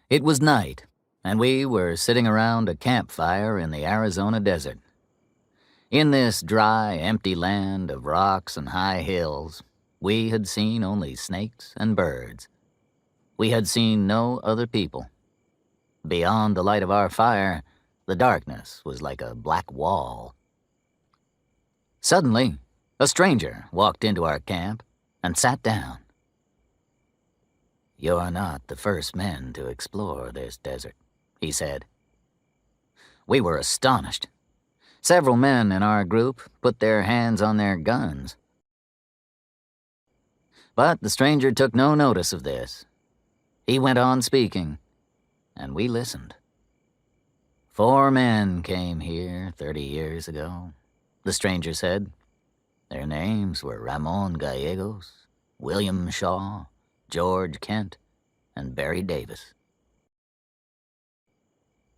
It was night, and we were sitting around a campfire in the Arizona desert. In this dry, empty land of rocks and high hills, we had seen only snakes and birds. We had seen no other people. Beyond the light of our fire, the darkness was like a black wall. Suddenly, a stranger walked into our camp and sat down. "You're not the first men to explore this desert," he said. We were astonished. Several men in our group put their hands on their guns. But the stranger took no notice of this. He went on speaking, and we listened. "4 men came here 30 years ago," the stranger said. "Their names were Ramon Gallegos, William Shaw, George Kent, and Barry Davis.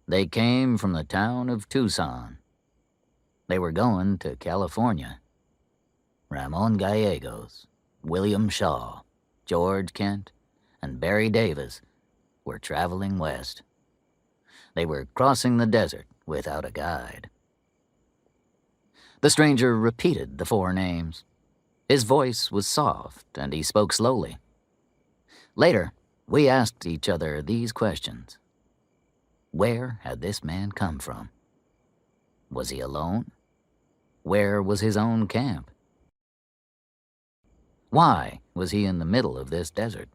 They came from the town of Tucson. They were going to California. Ramon Gallegos, William Shaw, George Kent, and Barry Davis were traveling west. They were crossing the desert without a guide." The stranger repeated the 4 names. His voice was soft, and he spoke slowly. Later, we asked each other these questions. Where had this man come from? Was he alone? Where was his own camp? Why was he in the middle of this desert?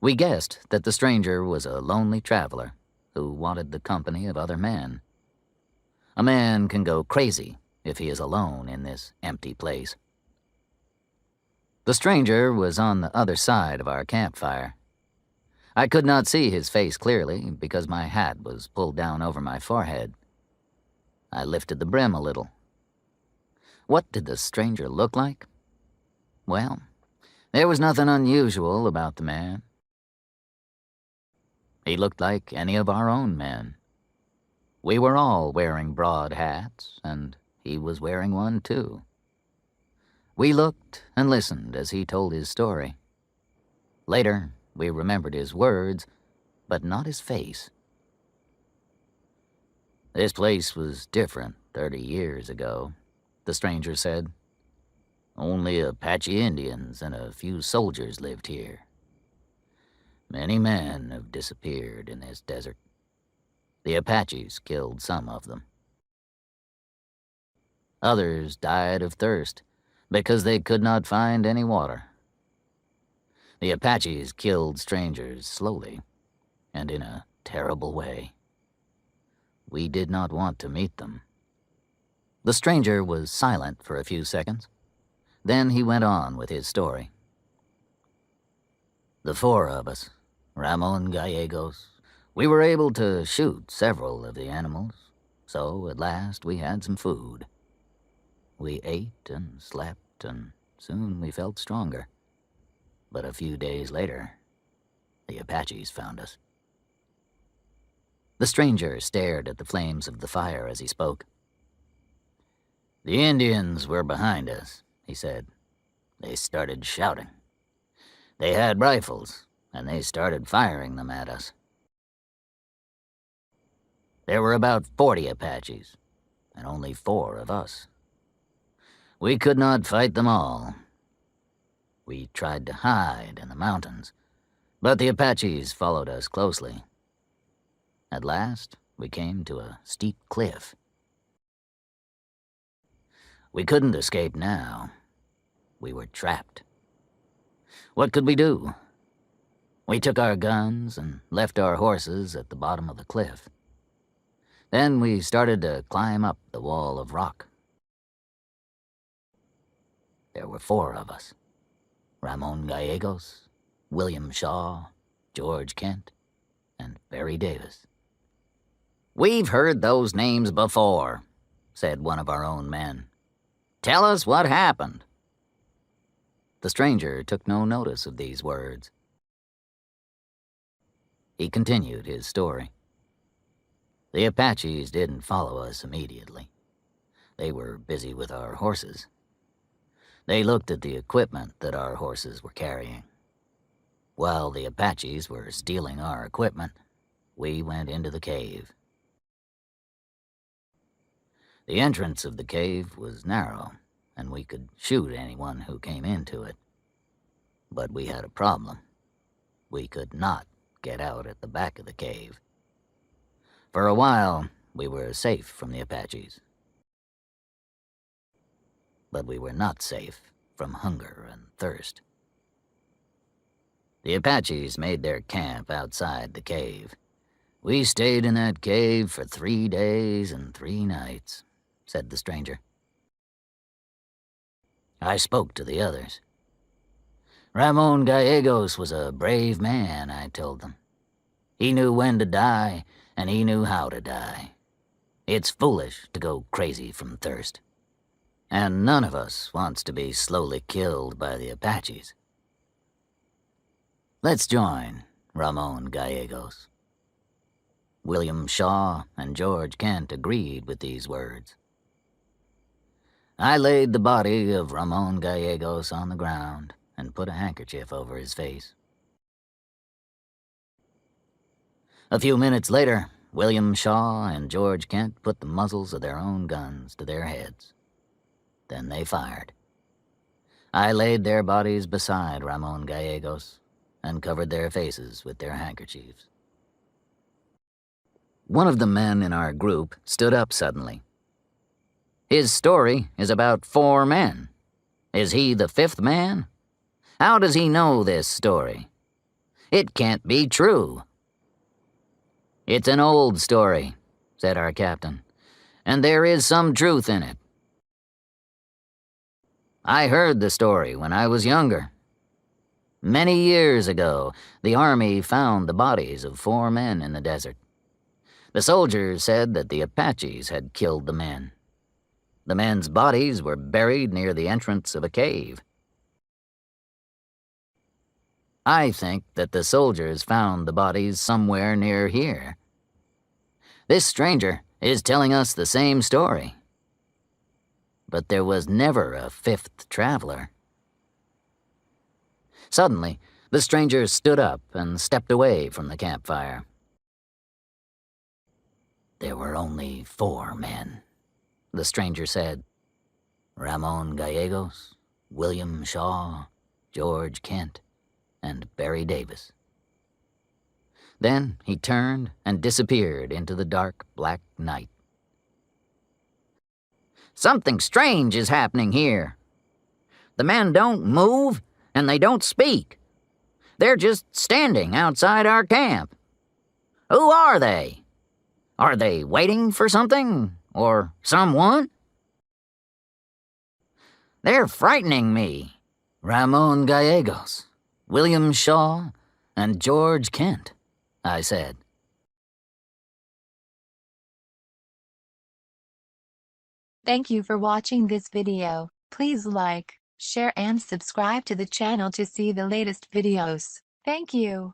We guessed that the stranger was a lonely traveler who wanted the company of other men. A man can go crazy if he is alone in this empty place. The stranger was on the other side of our campfire. I could not see his face clearly because my hat was pulled down over my forehead. I lifted the brim a little. What did the stranger look like? Well, there was nothing unusual about the man. He looked like any of our own men. We were all wearing broad hats, and he was wearing one too. We looked and listened as he told his story. Later, we remembered his words, but not his face. "This place was different 30 years ago," the stranger said. "Only Apache Indians and a few soldiers lived here. Many men have disappeared in this desert. The Apaches killed some of them. Others died of thirst because they could not find any water. The Apaches killed strangers slowly and in a terrible way. We did not want to meet them." The stranger was silent for a few seconds. Then he went on with his story. "The 4 of us, Ramon Gallegos, we were able to shoot several of the animals, so at last we had some food. We ate and slept, and soon we felt stronger. But a few days later, the Apaches found us." The stranger stared at the flames of the fire as he spoke. "The Indians were behind us," he said. "They started shouting. They had rifles, and they started firing them at us. There were about 40 Apaches, and only 4 of us. We could not fight them all. We tried to hide in the mountains, but the Apaches followed us closely. At last, we came to a steep cliff. We couldn't escape now. We were trapped. What could we do? We took our guns and left our horses at the bottom of the cliff. Then we started to climb up the wall of rock. There were 4 of us. Ramon Gallegos, William Shaw, George Kent, and Barry Davis." "We've heard those names before," said one of our own men. "Tell us what happened." The stranger took no notice of these words. He continued his story. "The Apaches didn't follow us immediately. They were busy with our horses. They looked at the equipment that our horses were carrying. While the Apaches were stealing our equipment, we went into the cave. The entrance of the cave was narrow, and we could shoot anyone who came into it. But we had a problem. We could not get out at the back of the cave. For a while, we were safe from the Apaches. But we were not safe from hunger and thirst. The Apaches made their camp outside the cave. We stayed in that cave for 3 days and 3 nights, said the stranger. I spoke to the others. Ramon Gallegos was a brave man, I told them. He knew when to die, and he knew how to die. It's foolish to go crazy from thirst. And none of us wants to be slowly killed by the Apaches. Let's join Ramon Gallegos. William Shaw and George Kent agreed with these words. I laid the body of Ramon Gallegos on the ground and put a handkerchief over his face. A few minutes later, William Shaw and George Kent put the muzzles of their own guns to their heads. Then they fired. I laid their bodies beside Ramon Gallegos and covered their faces with their handkerchiefs. One of the men in our group stood up suddenly. His story is about 4 men. Is he the 5th man? How does he know this story? It can't be true. It's an old story, said our captain, and there is some truth in it. I heard the story when I was younger. Many years ago, the army found the bodies of 4 men in the desert. The soldiers said that the Apaches had killed the men. The men's bodies were buried near the entrance of a cave. I think that the soldiers found the bodies somewhere near here. This stranger is telling us the same story. But there was never a 5th traveler. Suddenly, the stranger stood up and stepped away from the campfire. There were only 4 men, the stranger said. Ramon Gallegos, William Shaw, George Kent, and Barry Davis. Then he turned and disappeared into the dark, black night. Something strange is happening here. The men don't move, and they don't speak. They're just standing outside our camp. Who are they? Are they waiting for something or someone? They're frightening me. Ramon Gallegos, William Shaw, and George Kent, I said. Thank you for watching this video. Please like, share and subscribe to the channel to see the latest videos. Thank you.